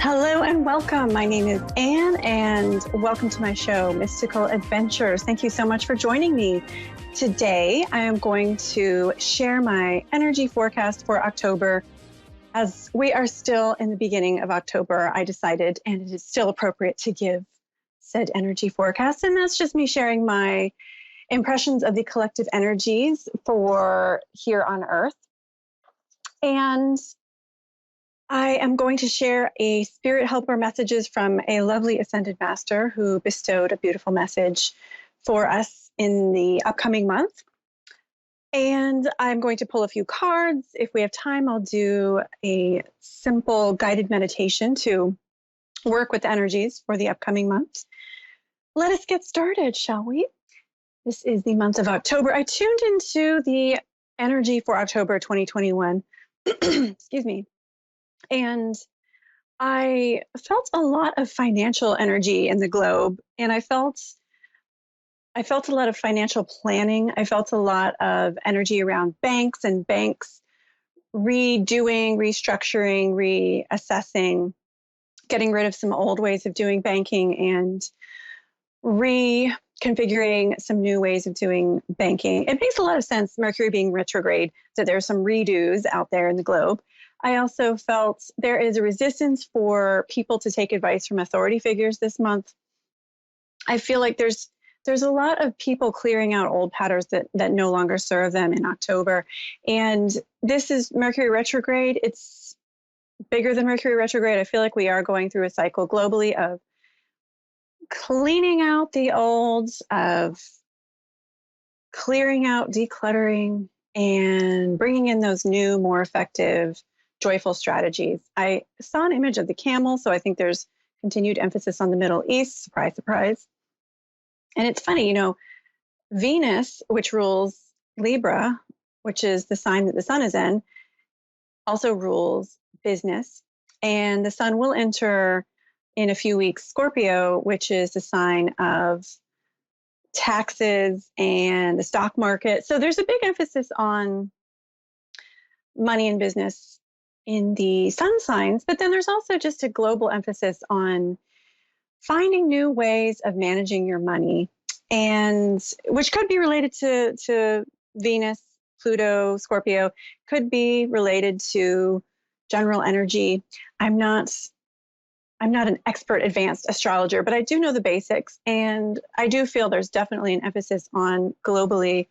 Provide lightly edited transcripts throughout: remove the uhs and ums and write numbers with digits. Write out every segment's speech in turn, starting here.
Hello and welcome. My name is Anne and welcome to my show, Mystical Adventures. Thank you so much for joining me. Today, I am going to share my energy forecast for October. As we are still in the beginning of October, I decided, and it is still appropriate to give said energy forecast. And that's just me sharing my impressions of the collective energies for here on Earth. And I am going to share a spirit helper messages from a lovely ascended master who bestowed a beautiful message for us in the upcoming month. And I'm going to pull a few cards. If we have time, I'll do a simple guided meditation to work with energies for the upcoming month. Let us get started, shall we? This is the month of October. I tuned into the energy for October 2021. Excuse me. And I felt a lot of financial energy in the globe, and I felt a lot of financial planning. I felt a lot of energy around banks and banks redoing, restructuring, reassessing, getting rid of some old ways of doing banking and reconfiguring some new ways of doing banking. It makes a lot of sense, Mercury being retrograde, that there's some redos out there in the globe. I also felt there is a resistance for people to take advice from authority figures this month. I feel like there's a lot of people clearing out old patterns that no longer serve them in October. And this is Mercury retrograde. It's bigger than Mercury retrograde. I feel like we are going through a cycle globally of cleaning out the old, of clearing out, decluttering, and bringing in those new, more effective, joyful strategies. I saw an image of the camel, so I think there's continued emphasis on the Middle East. Surprise, surprise. And it's funny, Venus, which rules Libra, which is the sign that the sun is in, also rules business. And the sun will enter in a few weeks Scorpio, which is the sign of taxes and the stock market. So there's a big emphasis on money and business in the sun signs, but then there's also just a global emphasis on finding new ways of managing your money, and which could be related to Venus, Pluto, Scorpio, could be related to general energy. I'm not an expert advanced astrologer, but I do know the basics, and I do feel there's definitely an emphasis on globally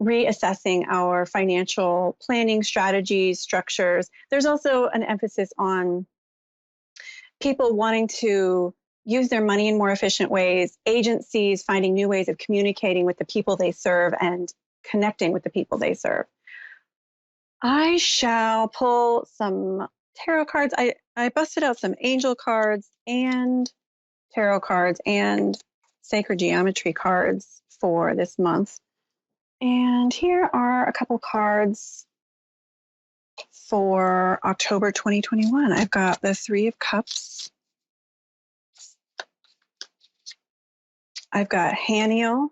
reassessing our financial planning strategies, structures. There's also an emphasis on people wanting to use their money in more efficient ways, agencies finding new ways of communicating with the people they serve and connecting with the people they serve. I shall pull some tarot cards. I busted out some angel cards and tarot cards and sacred geometry cards for this month. And here are a couple cards for October 2021. I've got the Three of Cups. I've got Haniel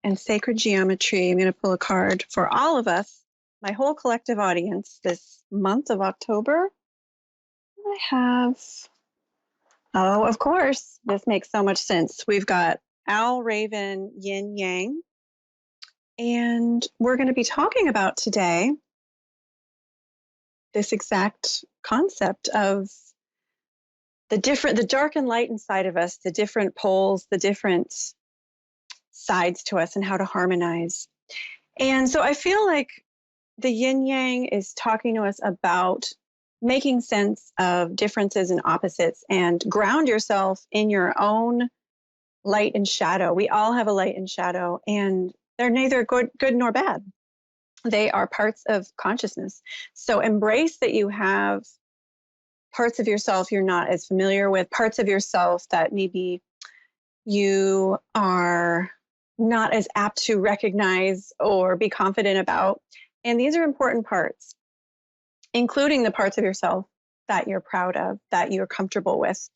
and Sacred Geometry. I'm going to pull a card for all of us, my whole collective audience, this month of October. I have, of course, this makes so much sense. We've got Owl, Raven, Yin, Yang. And we're going to be talking about today this exact concept of the dark and light inside of us, the different poles, the different sides to us, and how to harmonize. And so I feel like the yin yang is talking to us about making sense of differences and opposites and ground yourself in your own light and shadow. We all have a light and shadow, and they're neither good nor bad. They are parts of consciousness. So embrace that you have parts of yourself you're not as familiar with, parts of yourself that maybe you are not as apt to recognize or be confident about. And these are important parts, including the parts of yourself that you're proud of, that you're comfortable with.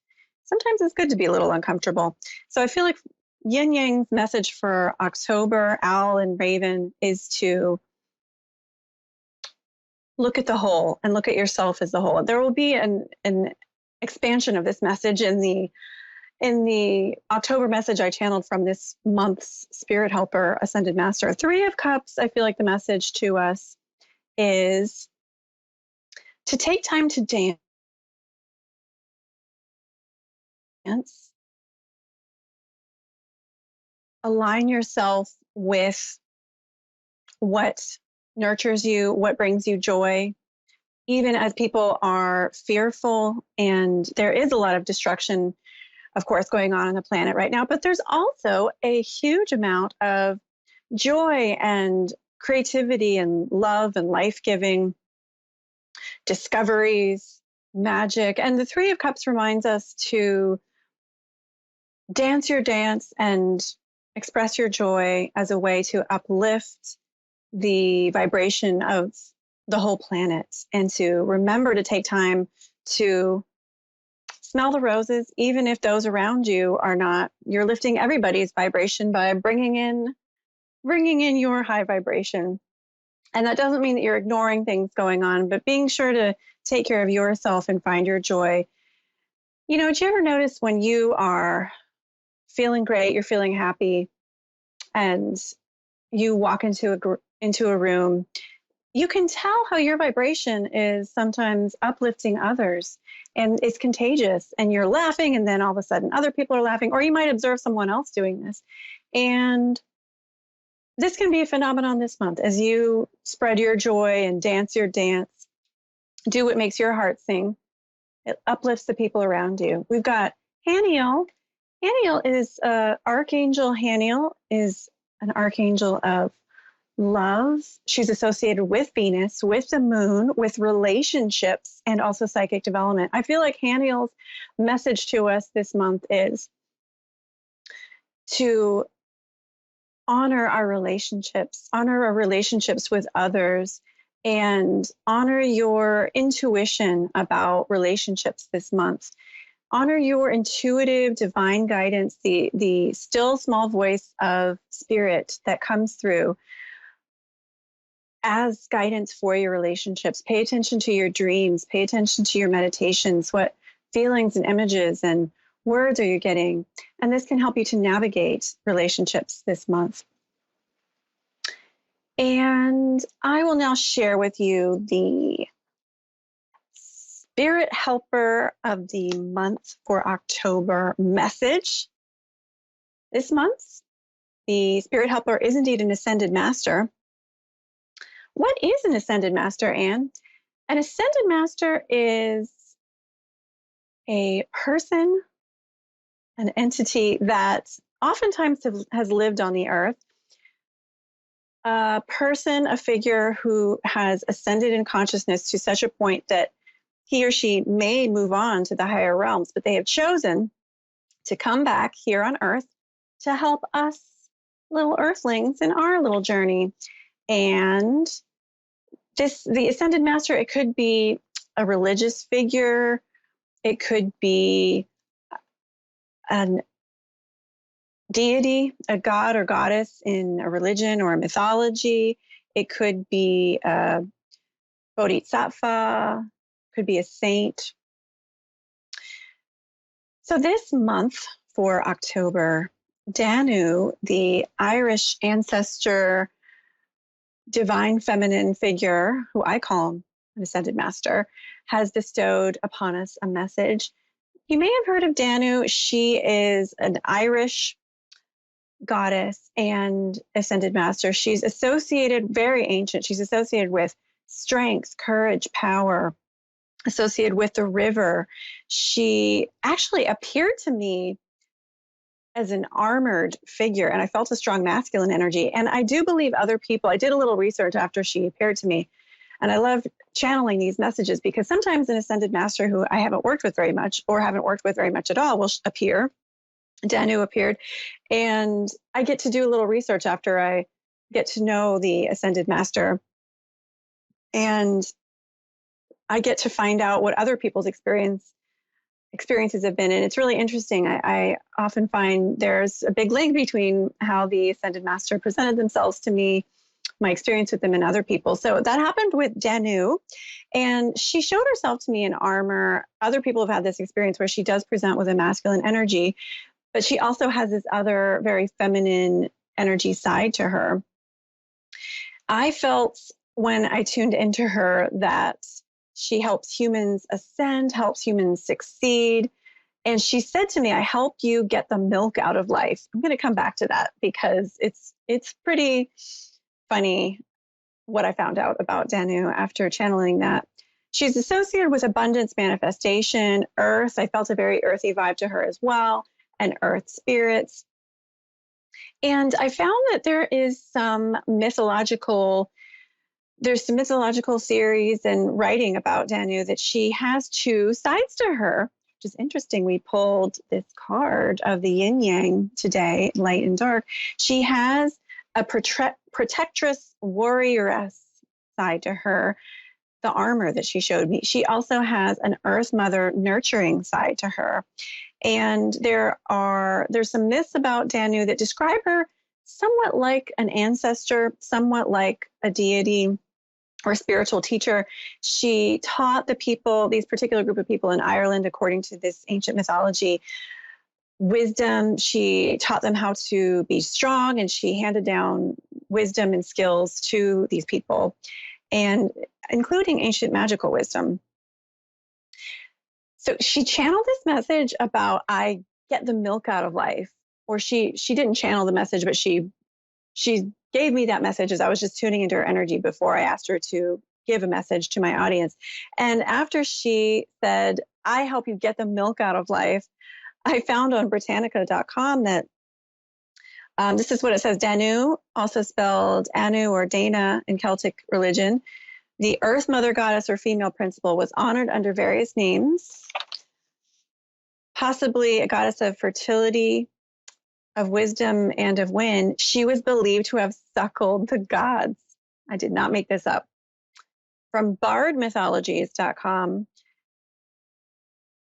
Sometimes it's good to be a little uncomfortable. So I feel like Yin Yang's message for October, Owl and Raven, is to look at the whole and look at yourself as the whole. There will be an expansion of this message in the October message I channeled from this month's Spirit Helper Ascended Master. Three of Cups, I feel like the message to us is to take time to dance, align yourself with what nurtures you, what brings you joy, even as people are fearful. And there is a lot of destruction, of course, going on the planet right now, but there's also a huge amount of joy and creativity and love and life-giving discoveries, magic. And the Three of Cups reminds us to dance your dance and express your joy as a way to uplift the vibration of the whole planet, and to remember to take time to smell the roses, even if those around you are not. You're lifting everybody's vibration by bringing in your high vibration. And that doesn't mean that you're ignoring things going on, but being sure to take care of yourself and find your joy. You know, do you ever notice when you are feeling great, you're feeling happy, and you walk into a room, you can tell how your vibration is sometimes uplifting others, and it's contagious, and you're laughing, and then all of a sudden other people are laughing, or you might observe someone else doing this. And this can be a phenomenon this month as you spread your joy and dance your dance, do what makes your heart sing. It uplifts the people around you. We've got Haniel. Haniel is Archangel Haniel is an archangel of love. She's associated with Venus, with the moon, with relationships, and also psychic development. I feel like Haniel's message to us this month is to honor our relationships with others, and honor your intuition about relationships this month. Honor your intuitive divine guidance, the still small voice of spirit that comes through as guidance for your relationships. Pay attention to your dreams, pay attention to your meditations, what feelings and images and words are you getting? And this can help you to navigate relationships this month. And I will now share with you the Spirit Helper of the month for October message. This month, the Spirit Helper is indeed an Ascended Master. What is an Ascended Master, Anne? An Ascended Master is a person, an entity that oftentimes has lived on the earth, a person, a figure who has ascended in consciousness to such a point that he or she may move on to the higher realms, but they have chosen to come back here on earth to help us little earthlings in our little journey. And the Ascended Master, it could be a religious figure, it could be an deity, a god or goddess in a religion or a mythology. It could be a bodhisattva, could be a saint. So this month for October, Danu, the Irish ancestor, divine feminine figure, who I call an Ascended Master, has bestowed upon us a message. You may have heard of Danu. She is an Irish goddess and Ascended Master. She's associated, very ancient, she's associated with strength, courage, power, associated with the river. She actually appeared to me as an armored figure, and I felt a strong masculine energy. And I do believe other people, I did a little research after she appeared to me, and I love channeling these messages because sometimes an Ascended Master who I haven't worked with very much or haven't worked with very much at all will appear. Danu appeared, and I get to do a little research after I get to know the Ascended Master, and I get to find out what other people's experiences have been. And it's really interesting. I often find there's a big link between how the Ascended Master presented themselves to me my experience with them and other people. So that happened with Danu, and she showed herself to me in armor. Other people have had this experience where she does present with a masculine energy, but she also has this other very feminine energy side to her. I felt when I tuned into her that she helps humans ascend, helps humans succeed. And she said to me, I help you get the milk out of life. I'm going to come back to that because it's pretty funny what I found out about Danu after channeling that. She's associated with abundance manifestation, earth. I felt a very earthy vibe to her as well, and earth spirits. And I found that there's some mythological series and writing about Danu that she has two sides to her, which is interesting. We pulled this card of the yin yang today, light and dark. She has a protectress, warrioress side to her, the armor that she showed me. She also has an earth mother nurturing side to her. And there's some myths about Danu that describe her somewhat like an ancestor, somewhat like a deity or spiritual teacher. She taught the people, these particular group of people in Ireland, according to this ancient mythology, wisdom. She taught them how to be strong, and she handed down wisdom and skills to these people, and including ancient magical wisdom. So she channeled this message about I get the milk out of life, or she didn't channel the message, but she gave me that message as I was just tuning into her energy before I asked her to give a message to my audience. And after she said, I help you get the milk out of life, I found on Britannica.com that this is what it says. Danu, also spelled Anu or Dana in Celtic religion, the earth mother goddess or female principle, was honored under various names, possibly a goddess of fertility, of wisdom, and of wind. She was believed to have suckled the gods. I did not make this up. From bardmythologies.com,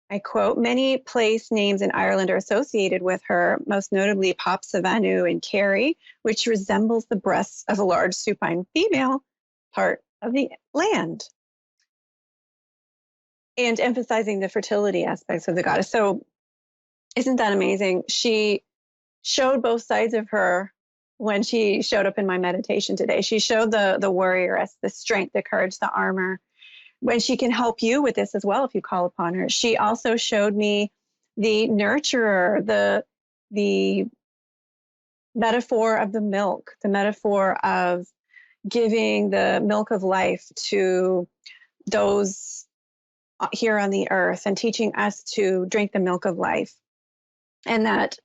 I quote, many place names in Ireland are associated with her, most notably Popsavanu in Kerry, which resembles the breasts of a large supine female part of the land, and emphasizing the fertility aspects of the goddess. So isn't that amazing? She showed both sides of her when she showed up in my meditation today. She showed the warrioress, the strength, the courage, the armor, when she can help you with this as well if you call upon her. She also showed me the nurturer, the metaphor of the milk, the metaphor of giving the milk of life to those here on the earth and teaching us to drink the milk of life. And that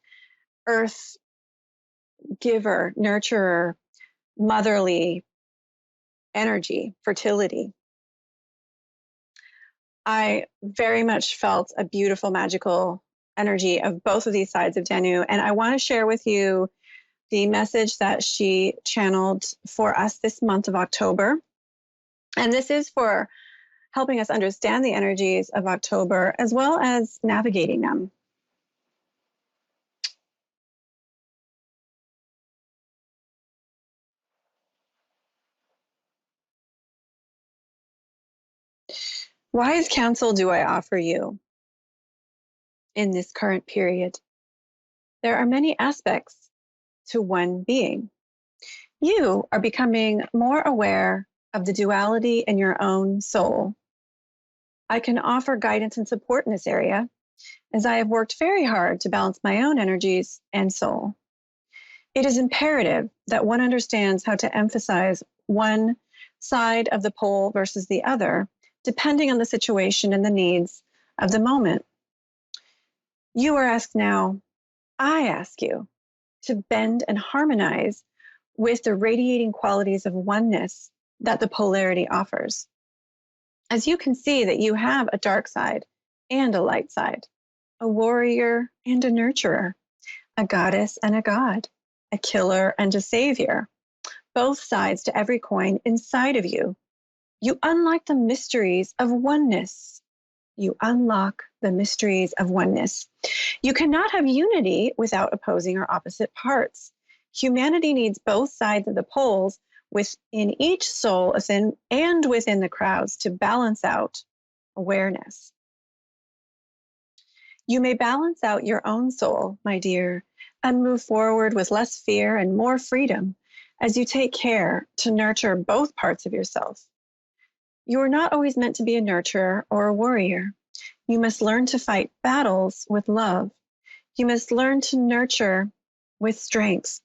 earth giver, nurturer, motherly energy, fertility. I very much felt a beautiful, magical energy of both of these sides of Danu. And I want to share with you the message that she channeled for us this month of October. And this is for helping us understand the energies of October as well as navigating them. Wise counsel do I offer you in this current period? There are many aspects to one being. You are becoming more aware of the duality in your own soul. I can offer guidance and support in this area, as I have worked very hard to balance my own energies and soul. It is imperative that one understands how to emphasize one side of the pole versus the other, depending on the situation and the needs of the moment. You are asked now, I ask you, to bend and harmonize with the radiating qualities of oneness that the polarity offers. As you can see that you have a dark side and a light side, a warrior and a nurturer, a goddess and a god, a killer and a savior, both sides to every coin inside of you. You unlock the mysteries of oneness. You unlock the mysteries of oneness. You cannot have unity without opposing or opposite parts. Humanity needs both sides of the poles within each soul within the crowds to balance out awareness. You may balance out your own soul, my dear, and move forward with less fear and more freedom as you take care to nurture both parts of yourself. You are not always meant to be a nurturer or a warrior. You must learn to fight battles with love. You must learn to nurture with strength.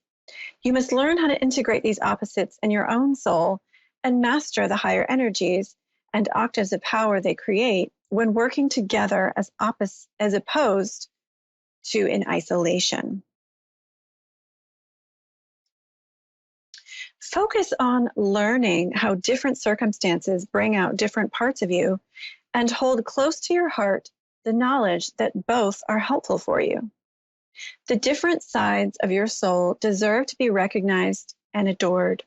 You must learn how to integrate these opposites in your own soul and master the higher energies and octaves of power they create when working together as opposed to in isolation. Focus on learning how different circumstances bring out different parts of you, and hold close to your heart the knowledge that both are helpful for you. The different sides of your soul deserve to be recognized and adored.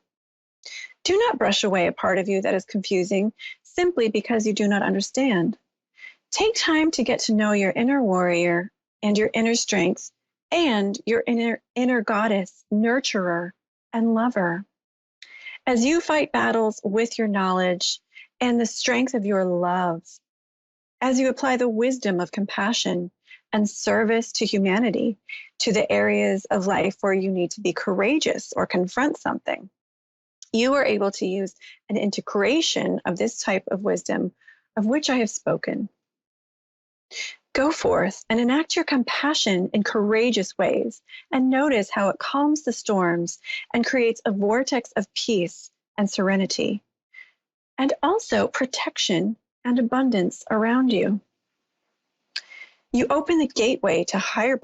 Do not brush away a part of you that is confusing simply because you do not understand. Take time to get to know your inner warrior and your inner strength and your inner goddess, nurturer, and lover. As you fight battles with your knowledge and the strength of your love, as you apply the wisdom of compassion and service to humanity to the areas of life where you need to be courageous or confront something, you are able to use an integration of this type of wisdom of which I have spoken. Go forth and enact your compassion in courageous ways, and notice how it calms the storms and creates a vortex of peace and serenity, and also protection and abundance around you. You open the gateway to higher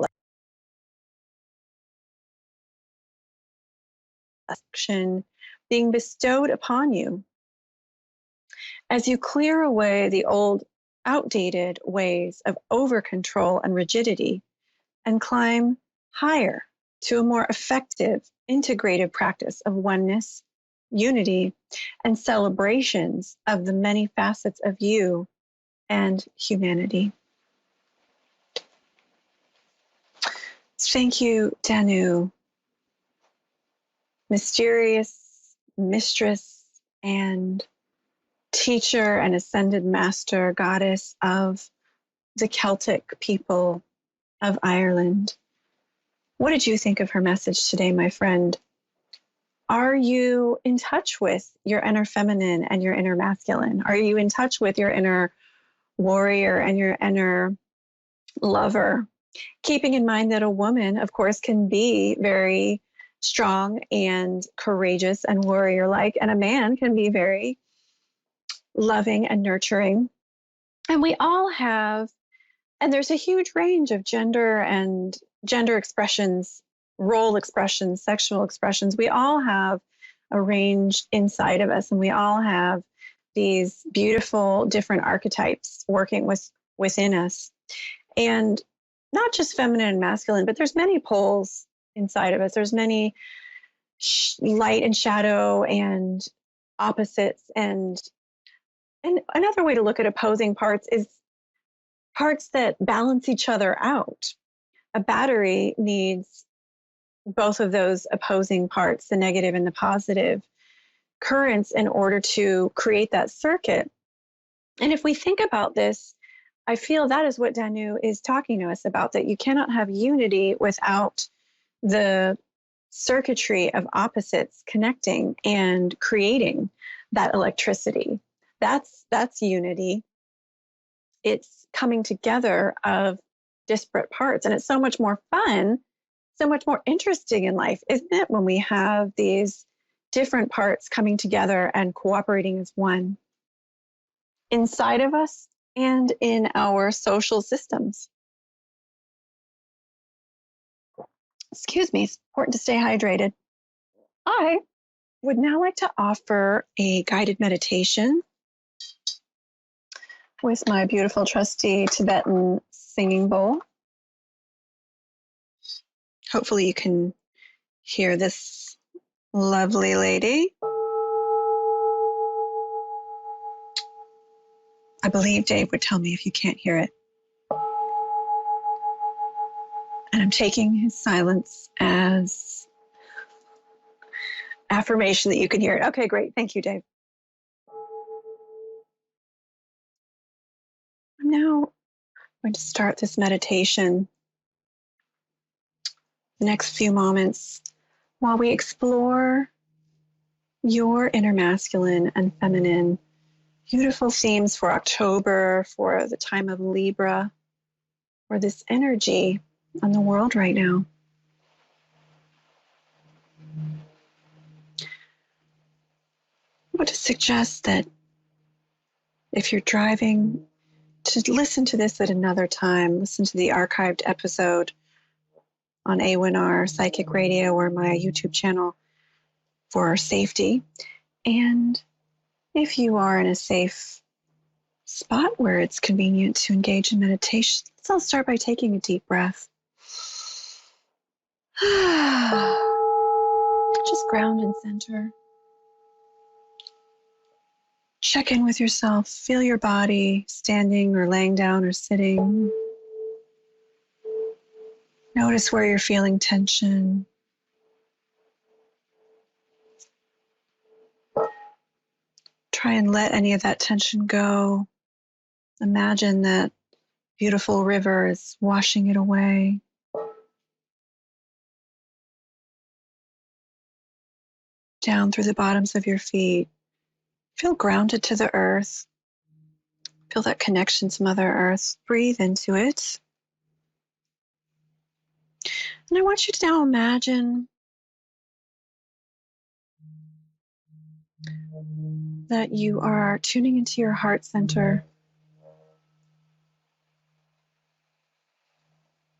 blessing being bestowed upon you as you clear away the old, outdated ways of over-control and rigidity and climb higher to a more effective, integrative practice of oneness, unity, and celebrations of the many facets of you and humanity. Thank you, Danu, mysterious mistress and teacher and ascended master goddess of the Celtic people of Ireland. What did you think of her message today, my friend? Are you in touch with your inner feminine and your inner masculine? Are you in touch with your inner warrior and your inner lover? Keeping in mind that a woman, of course, can be very strong and courageous and warrior-like, and a man can be very loving and nurturing. And we all have, and there's a huge range of gender expressions, role expressions, sexual expressions. We all have a range inside of us, and we all have these beautiful different archetypes working within us. And not just feminine and masculine, but there's many poles inside of us. There's many light and shadow and opposites. And another way to look at opposing parts is parts that balance each other out. A battery needs both of those opposing parts, the negative and the positive currents, in order to create that circuit. And if we think about this, I feel that is what Danu is talking to us about, that you cannot have unity without the circuitry of opposites connecting and creating that electricity. That's unity. It's coming together of disparate parts. And it's so much more fun, so much more interesting in life, isn't it, when we have these different parts coming together and cooperating as one inside of us and in our social systems. Excuse me, it's important to stay hydrated. I would now like to offer a guided meditation with my beautiful trusty Tibetan singing bowl. Hopefully you can hear this lovely lady. I believe Dave would tell me if you can't hear it. And I'm taking his silence as affirmation that you can hear it. Okay, great. Thank you, Dave. I'm now going to start this meditation. The next few moments while we explore your inner masculine and feminine, beautiful themes for October, for the time of Libra, for this energy on the world right now. I want to suggest that if you're driving, to listen to this at another time, listen to the archived episode on A1R Psychic Radio or my YouTube channel for safety. And if you are in a safe spot where it's convenient to engage in meditation, so I'll start by taking a deep breath. Just ground and center. Check in with yourself. Feel your body standing or laying down or sitting. Notice where you're feeling tension. Try and let any of that tension go. Imagine that beautiful river is washing it away. Down through the bottoms of your feet. Feel grounded to the earth. Feel that connection to Mother Earth. Breathe into it. And I want you to now imagine that you are tuning into your heart center.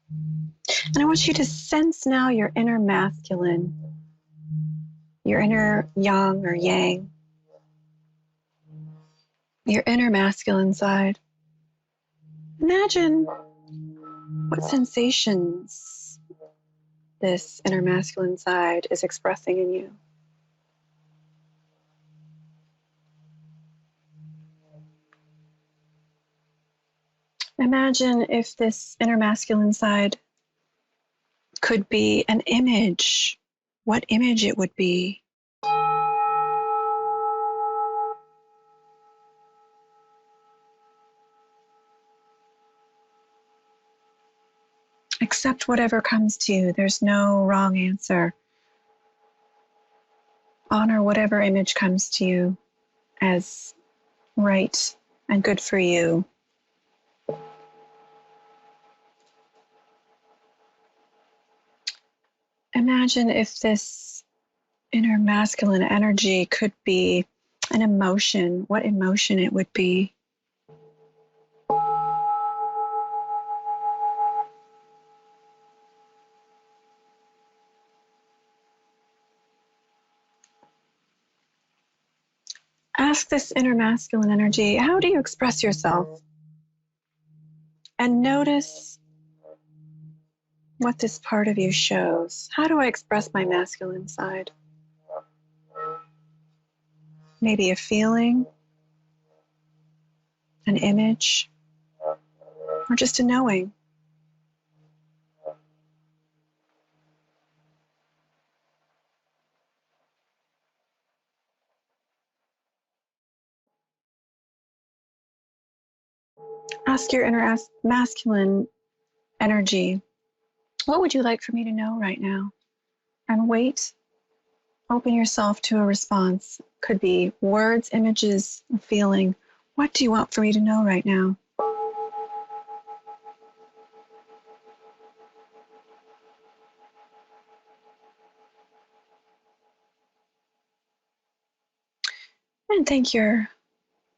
And I want you to sense now your inner masculine, your inner yang or yang, your inner masculine side. Imagine what sensations this inner masculine side is expressing in you. Imagine if this inner masculine side could be an image, what image it would be. Accept whatever comes to you. There's no wrong answer. Honor whatever image comes to you as right and good for you. Imagine if this inner masculine energy could be an emotion, what emotion it would be. Ask this inner masculine energy, how do you express yourself? And notice what this part of you shows. How do I express my masculine side? Maybe a feeling, an image, or just a knowing. Ask your inner masculine energy, what would you like for me to know right now? And wait. Open yourself to a response. Could be words, images, feeling. What do you want for me to know right now? And thank your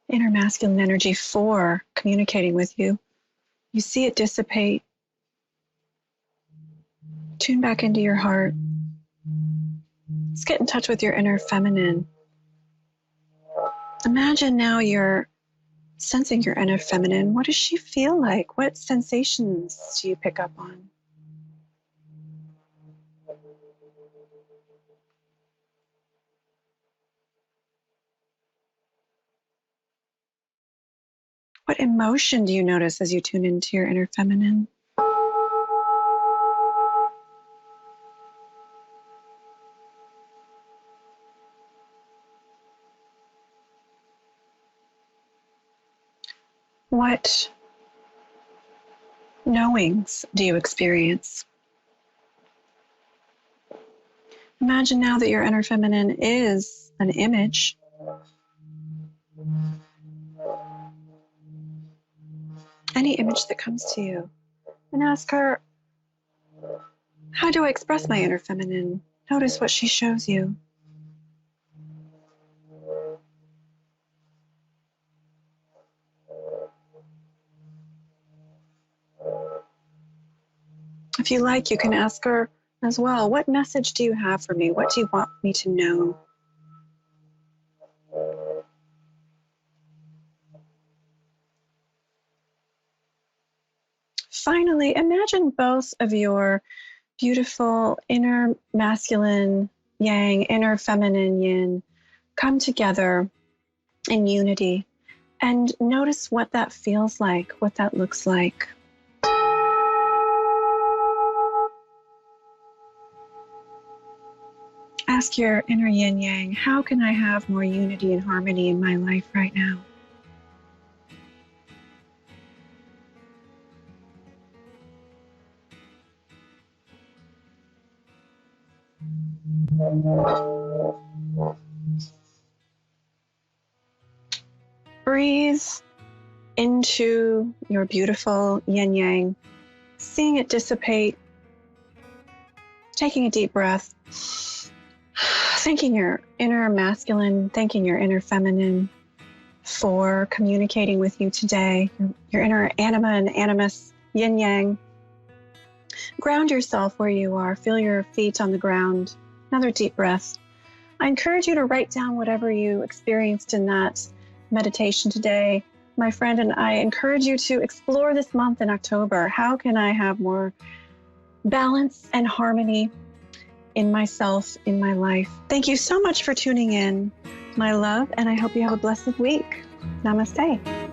inner masculine energy for communicating with you. You see it dissipate. Tune back into your heart. Let's get in touch with your inner feminine. Imagine now you're sensing your inner feminine. What does she feel like? What sensations do you pick up on? What emotion do you notice as you tune into your inner feminine? What knowings do you experience? Imagine now that your inner feminine is an image. Any image that comes to you, and ask her, how do I express my inner feminine? Notice what she shows you. If you like, you can ask her as well, what message do you have for me? What do you want me to know? Finally, imagine both of your beautiful inner masculine yang, inner feminine yin come together in unity, and notice what that feels like, what that looks like. Ask your inner yin yang, how can I have more unity and harmony in my life right now? Breathe into your beautiful yin yang, seeing it dissipate, taking a deep breath, thanking your inner masculine, thanking your inner feminine for communicating with you today, your inner anima and animus, yin yang. Ground yourself where you are, feel your feet on the ground. Another deep breath. I encourage you to write down whatever you experienced in that meditation today. My friend, and I encourage you to explore this month in October. How can I have more balance and harmony in myself, in my life? Thank you so much for tuning in, my love, and I hope you have a blessed week. Namaste.